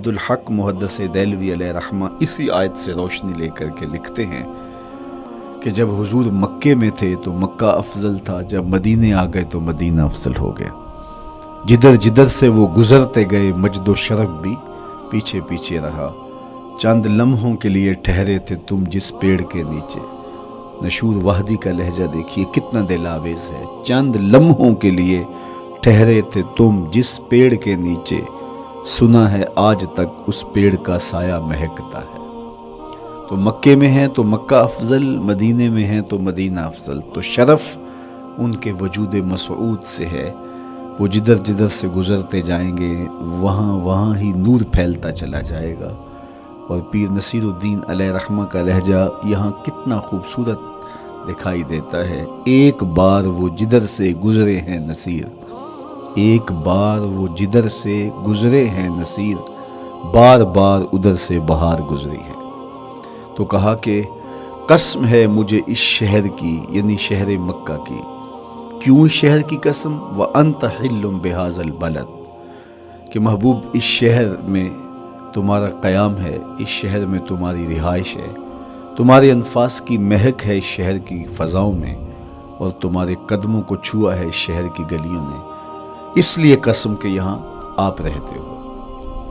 عبدالحق محدث دہلوی علیہ رحمہ اسی آیت سے روشنی لے کر کے لکھتے ہیں کہ جب حضور مکے میں تھے تو مکہ افضل تھا، جب مدینے آ گئے تو مدینہ افضل ہو گیا۔ جدھر جدھر سے وہ گزرتے گئے مجد و شرف بھی پیچھے پیچھے رہا۔ چند لمحوں کے لیے ٹھہرے تھے تم جس پیڑ کے نیچے۔ نشور وحدی کا لہجہ دیکھیے کتنا دل آویز ہے۔ چند لمحوں کے لیے ٹھہرے تھے تم جس پیڑ کے نیچے، سنا ہے آج تک اس پیڑ کا سایہ مہکتا ہے۔ تو مکے میں ہیں تو مکہ افضل، مدینے میں ہیں تو مدینہ افضل۔ تو شرف ان کے وجود مسعود سے ہے۔ وہ جدھر جدھر سے گزرتے جائیں گے وہاں ہی نور پھیلتا چلا جائے گا۔ اور پیر نصیر الدین علیہ رحمہ کا لہجہ یہاں کتنا خوبصورت دکھائی دیتا ہے۔ ایک بار وہ جدھر سے گزرے ہیں نصیر، ایک بار وہ جدھر سے گزرے ہیں نصیر، بار بار ادھر سے بہار گزری ہے۔ تو کہا کہ قسم ہے مجھے اس شہر کی، یعنی شہر مکہ کی۔ کیوں اس شہر کی قسم؟ وَأَنْتَ حِلٌّ بِهَذَا الْبَلَدِ، کہ محبوب اس شہر میں تمہارا قیام ہے، اس شہر میں تمہاری رہائش ہے، تمہارے انفاس کی مہک ہے اس شہر کی فضاؤں میں، اور تمہارے قدموں کو چھوا ہے اس شہر کی گلیوں نے، اس لیے قسم کہ یہاں آپ رہتے ہو۔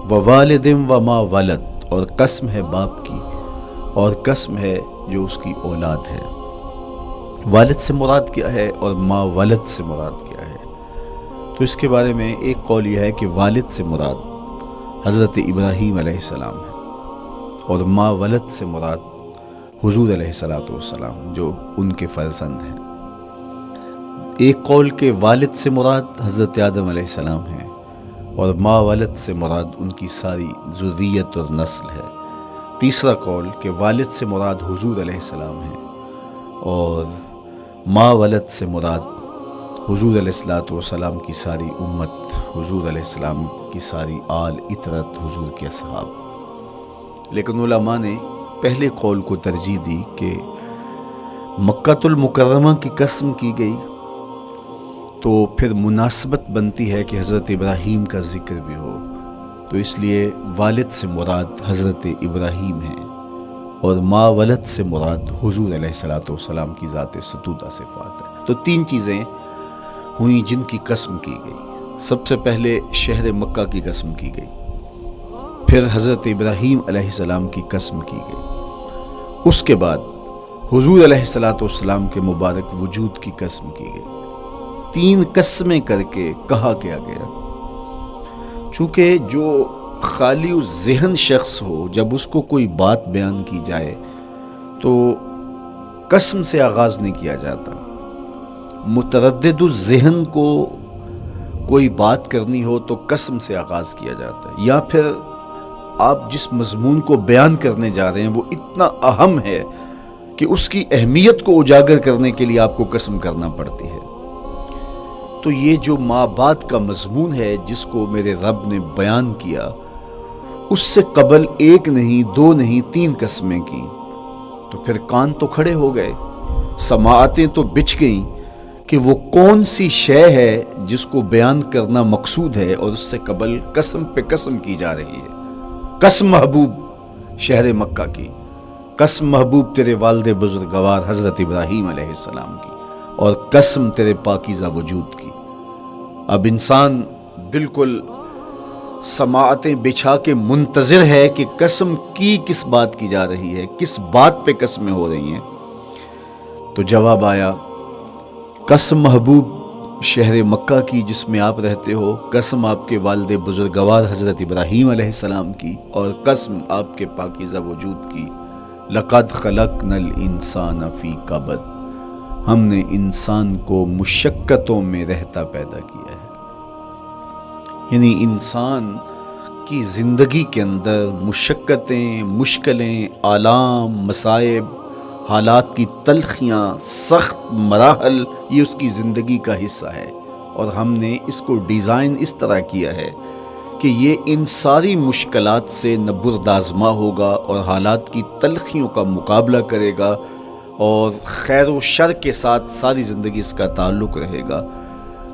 وَوَالِدٍ وَمَا وَلَدَ، اور قسم ہے باپ کی، اور قسم ہے جو اس کی اولاد ہے۔ والد سے مراد کیا ہے اور ما ولد سے مراد کیا ہے؟ تو اس کے بارے میں ایک قول یہ ہے کہ والد سے مراد حضرت ابراہیم علیہ السلام ہے، اور ما ولد سے مراد حضور علیہ السلام جو ان کے فرزند ہیں۔ ایک قول کہ والد سے مراد حضرت آدم علیہ السلام ہے، اور ما ولد سے مراد ان کی ساری ذریت اور نسل ہے۔ تیسرا قول کہ والد سے مراد حضور علیہ السلام ہے، اور ما ولد سے مراد حضور علیہ السلام کی ساری امت، حضور علیہ السلام کی ساری آل اطرت، حضور کے اصحاب۔ لیکن علماء نے پہلے قول کو ترجیح دی کہ مکۃ المکرمہ کی قسم کی گئی تو پھر مناسبت بنتی ہے کہ حضرت ابراہیم کا ذکر بھی ہو، تو اس لیے والد سے مراد حضرت ابراہیم ہیں، اور ما ولد سے مراد حضور علیہ السلام کی ذات ستودہ صفات ہے۔ تو تین چیزیں ہوئیں جن کی قسم کی گئی۔ سب سے پہلے شہر مکہ کی قسم کی گئی، پھر حضرت ابراہیم علیہ السلام کی قسم کی گئی، اس کے بعد حضور علیہ السلام کے مبارک وجود کی قسم کی گئی۔ تین قسمیں کر کے کہا کیا گیا، چونکہ جو خالی و ذہن شخص ہو، جب اس کو کوئی بات بیان کی جائے تو قسم سے آغاز نہیں کیا جاتا۔ متردد الذہن کو کوئی بات کرنی ہو تو قسم سے آغاز کیا جاتا ہے، یا پھر آپ جس مضمون کو بیان کرنے جا رہے ہیں وہ اتنا اہم ہے کہ اس کی اہمیت کو اجاگر کرنے کے لیے آپ کو قسم کرنا پڑتی ہے۔ تو یہ جو ما بعد کا مضمون ہے جس کو میرے رب نے بیان کیا، اس سے قبل ایک نہیں، دو نہیں، تین قسمیں کی، تو پھر کان تو کھڑے ہو گئے، سماعتیں تو بچھ گئیں کہ وہ کون سی شے ہے جس کو بیان کرنا مقصود ہے، اور اس سے قبل قسم پہ قسم کی جا رہی ہے۔ قسم محبوب شہر مکہ کی، قسم محبوب تیرے والد بزرگوار حضرت ابراہیم علیہ السلام کی، اور قسم تیرے پاکیزہ وجود کی۔ اب انسان بالکل سماعتیں بچھا کے منتظر ہے کہ قسم کی کس بات کی جا رہی ہے، کس بات پہ قسمیں ہو رہی ہیں۔ تو جواب آیا، قسم محبوب شہر مکہ کی جس میں آپ رہتے ہو، قسم آپ کے والد بزرگوار حضرت ابراہیم علیہ السلام کی، اور قسم آپ کے پاکیزہ وجود کی۔ لقد خلقنا الانسان فی کبد، ہم نے انسان کو مشقتوں میں رہتا پیدا کیا ہے۔ یعنی انسان کی زندگی کے اندر مشقتیں، مشکلیں، آلام، مصائب، حالات کی تلخیاں، سخت مراحل، یہ اس کی زندگی کا حصہ ہے، اور ہم نے اس کو ڈیزائن اس طرح کیا ہے کہ یہ ان ساری مشکلات سے نہ بردآزما ہوگا، اور حالات کی تلخیوں کا مقابلہ کرے گا، اور خیر و شر کے ساتھ ساری زندگی اس کا تعلق رہے گا۔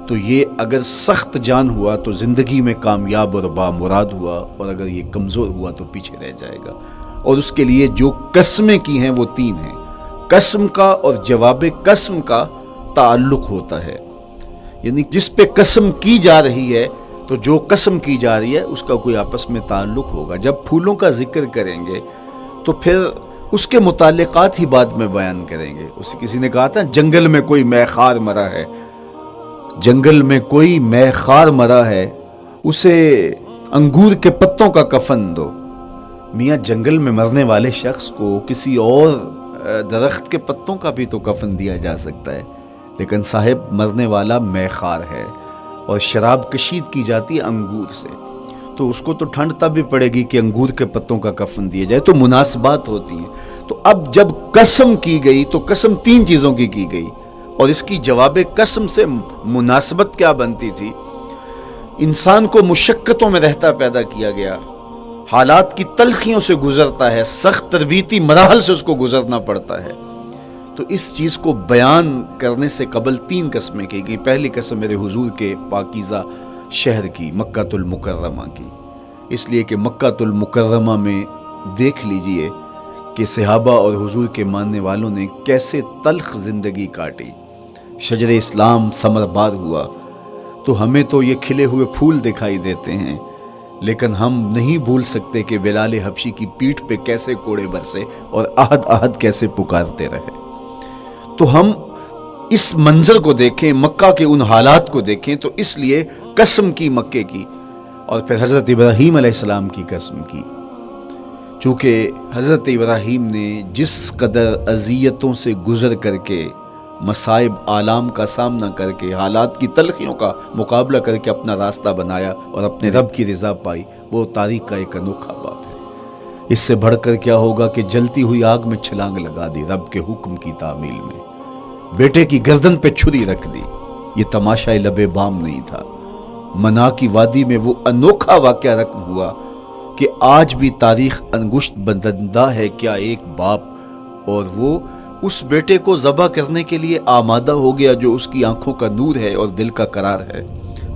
تو تو یہ اگر سخت جان ہوا تو زندگی میں کامیاب اور بامراد ہوا، اور اگر یہ کمزور ہوا تو پیچھے رہ جائے گا۔ اور اس کے لیے جو قسمیں کی ہیں وہ 3 ہیں۔ قسم کا اور جواب قسم کا تعلق ہوتا ہے، یعنی جس پہ قسم کی جا رہی ہے تو جو قسم کی جا رہی ہے اس کا کوئی آپس میں تعلق ہوگا۔ جب پھولوں کا ذکر کریں گے تو پھر اس کے متعلقات ہی بعد میں بیان کریں گے۔ کسی نے کہا تھا جنگل میں کوئی مے خار مرا ہے، جنگل میں کوئی مے خار مرا ہے، اسے انگور کے پتوں کا کفن دو۔ میاں جنگل میں مرنے والے شخص کو کسی اور درخت کے پتوں کا بھی تو کفن دیا جا سکتا ہے، لیکن صاحب مرنے والا مے خار ہے اور شراب کشید کی جاتی ہے انگور سے، تو اس کو تو ٹھنڈ تب بھی پڑے گی کہ انگور کے پتوں کا کفن دیا جائے، تو مناسبات ہوتی ہیں۔ تو اب جب قسم کی گئی تو قسم 3 چیزوں کی گئی، اور اس کی جواب قسم سے مناسبت کیا بنتی تھی؟ انسان کو مشقتوں میں رہتا پیدا کیا گیا، حالات کی تلخیوں سے گزرتا ہے، سخت تربیتی مراحل سے اس کو گزرنا پڑتا ہے، تو اس چیز کو بیان کرنے سے قبل 3 قسمیں کی گئی۔ پہلی قسم میرے حضور کے پاکیزہ شہر کی، مکہ المکرمہ کی، اس لیے کہ مکہ المکرمہ میں دیکھ لیجئے کہ صحابہ اور حضور کے ماننے والوں نے کیسے تلخ زندگی کاٹی۔ شجر اسلام ثمر بار ہوا تو ہمیں تو یہ کھلے ہوئے پھول دکھائی دیتے ہیں، لیکن ہم نہیں بھول سکتے کہ بلال حبشی کی پیٹھ پہ کیسے کوڑے برسے اور احد احد کیسے پکارتے رہے۔ تو ہم اس منظر کو دیکھیں، مکہ کے ان حالات کو دیکھیں، تو اس لیے قسم کی مکے کی، اور پھر حضرت ابراہیم علیہ السلام کی قسم کی، چونکہ حضرت ابراہیم نے جس قدر اذیتوں سے گزر کر کے، مصائب آلام کا سامنا کر کے، حالات کی تلخیوں کا مقابلہ کر کے اپنا راستہ بنایا اور اپنے رب کی رضا پائی، وہ تاریخ کا ایک انوکھا باب ہے۔ اس سے بڑھ کر کیا ہوگا کہ جلتی ہوئی آگ میں چھلانگ لگا دی رب کے حکم کی تعمیل میں، بیٹے کی گردن پہ چھری رکھ دی۔ یہ تماشا لب بام نہیں تھا، منا کی وادی میں وہ انوکھا واقعہ رقم ہوا کہ آج بھی تاریخ انگشت بندندہ ہے کیا ایک باپ، اور وہ اس بیٹے کو ذبح کرنے کے لیے آمادہ ہو گیا جو اس کی آنکھوں کا نور ہے اور دل کا قرار ہے،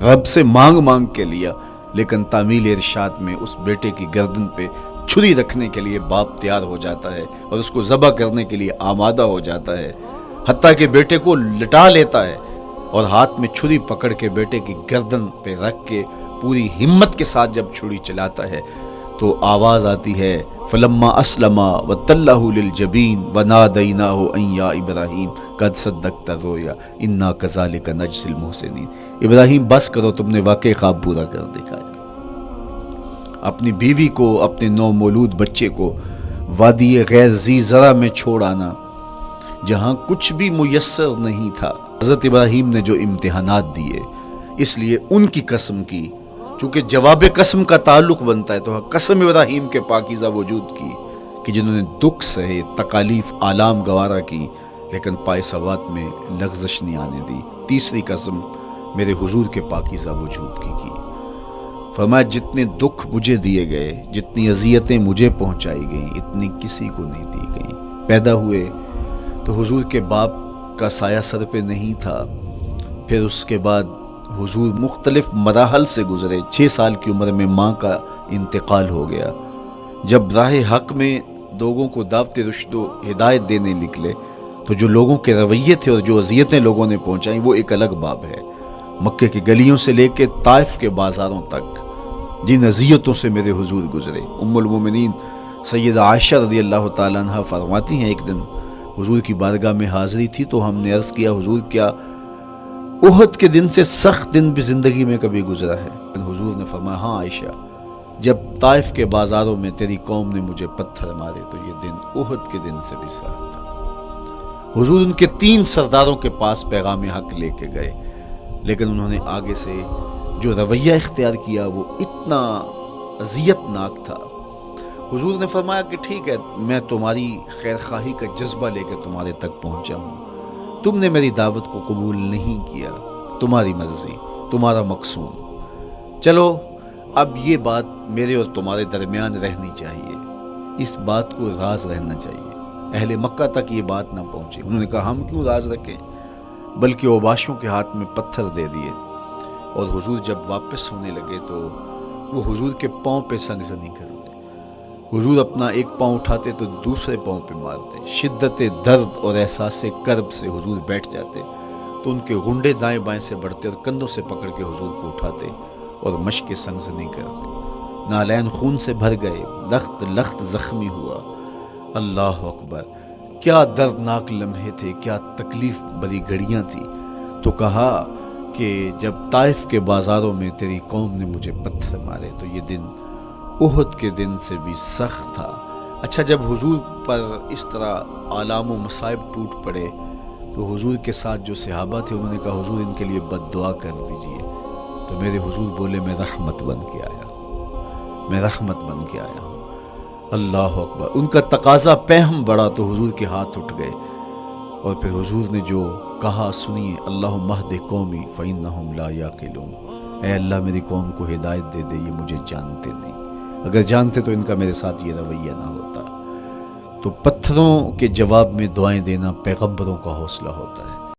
رب سے مانگ مانگ کے لیا، لیکن تعمیل ارشاد میں اس بیٹے کی گردن پہ چھری رکھنے کے لیے باپ تیار ہو جاتا ہے اور اس کو ذبح کرنے کے لیے آمادہ ہو جاتا ہے، حتیٰ کہ بیٹے کو لٹا لیتا ہے اور ہاتھ میں چھری پکڑ کے بیٹے کی گردن پہ رکھ کے پوری ہمت کے ساتھ جب چھری چلاتا ہے تو آواز آتی ہے فلما اسلم وتلہ للجبین ونادیناہ ان یا ابراہیم قد صدقت الرؤیا انا کذالک نجزی المحسنین۔ ابراہیم بس کرو، تم نے واقعی خواب پورا کر دکھایا۔ اپنی بیوی کو، اپنے نو مولود بچے کو وادی غیر ذی زرع میں چھوڑ آنا، جہاں کچھ بھی میسر نہیں تھا۔ حضرت ابراہیم نے جو امتحانات دیے، اس لیے ان کی قسم کی، چونکہ جواب قسم کا تعلق بنتا ہے تو قسم ابراہیم کے پاکیزہ وجود کی کہ جنہوں نے دکھ سہے، تکالیف آلام گوارا کی، لیکن پائے سوات میں لغزش نہیں آنے دی۔ تیسری قسم میرے حضور کے پاکیزہ وجود کی فرمایا جتنے دکھ مجھے دیے گئے، جتنی اذیتیں مجھے پہنچائی گئیں، اتنی کسی کو نہیں دی گئیں۔ پیدا ہوئے تو حضور کے باپ کا سایہ سر پہ نہیں تھا، پھر اس کے بعد حضور مختلف مراحل سے گزرے۔ 6 سال کی عمر میں ماں کا انتقال ہو گیا۔ جب راہ حق میں لوگوں کو دعوت رشد و ہدایت دینے نکلے تو جو لوگوں کے رویے تھے اور جو اذیتیں لوگوں نے پہنچائیں وہ ایک الگ باب ہے۔ مکے کی گلیوں سے لے کے طائف کے بازاروں تک جن اذیتوں سے میرے حضور گزرے، ام المومنین سیدہ عائشہ رضی اللہ تعالیٰ عنہ فرماتی ہیں ایک دن حضور کی بارگاہ میں حاضری تھی تو ہم نے عرض کیا حضور کیا احد کے دن سے سخت دن بھی زندگی میں کبھی گزرا ہے؟ حضور نے فرمایا ہاں عائشہ، جب طائف کے بازاروں میں تیری قوم نے مجھے پتھر مارے تو یہ دن احد کے دن سے بھی سخت تھا۔ حضور ان کے 3 سرداروں کے پاس پیغام حق لے کے گئے، لیکن انہوں نے آگے سے جو رویہ اختیار کیا وہ اتنا اذیت ناک تھا۔ حضور نے فرمایا کہ ٹھیک ہے، میں تمہاری خیر خواہی کا جذبہ لے کے تمہارے تک پہنچا ہوں، تم نے میری دعوت کو قبول نہیں کیا، تمہاری مرضی، تمہارا مقصود، چلو اب یہ بات میرے اور تمہارے درمیان رہنی چاہیے، اس بات کو راز رہنا چاہیے، اہل مکہ تک یہ بات نہ پہنچے۔ انہوں نے کہا ہم کیوں راز رکھیں، بلکہ اوباشوں کے ہاتھ میں پتھر دے دیے اور حضور جب واپس ہونے لگے تو وہ حضور کے پاؤں پہ سنگزنی کرتے، حضور اپنا ایک پاؤں اٹھاتے تو دوسرے پاؤں پہ مارتے، شدت درد اور احساس کرب سے حضور بیٹھ جاتے تو ان کے غنڈے دائیں بائیں سے بڑھتے اور کندھوں سے پکڑ کے حضور کو اٹھاتے اور مشق سنگزنی کرتے، نالین خون سے بھر گئے، لخت لخت زخمی ہوا۔ اللہ اکبر، کیا دردناک لمحے تھے، کیا تکلیف بری گھڑیاں تھی۔ تو کہا کہ جب طائف کے بازاروں میں تیری قوم نے مجھے پتھر مارے تو یہ دن احد کے دن سے بھی سخت تھا۔ اچھا، جب حضور پر اس طرح آلام و مصائب ٹوٹ پڑے تو حضور کے ساتھ جو صحابہ تھے انہوں نے کہا حضور ان کے لیے بد دعا کر دیجئے، تو میرے حضور بولے میں رحمت بن کے آیا ہوں، میں رحمت بن کے آیا ہوں۔ اللہ اکبر، ان کا تقاضا پہم بڑا تو حضور کے ہاتھ اٹھ گئے، اور پھر حضور نے جو کہا سنیے، اللہم اہد قومی فإنہم لا یعقلون، اے اللہ میری قوم کو ہدایت دے دے، یہ مجھے جانتے نہیں، اگر جانتے تو ان کا میرے ساتھ یہ رویہ نہ ہوتا۔ تو پتھروں کے جواب میں دعائیں دینا پیغمبروں کا حوصلہ ہوتا ہے۔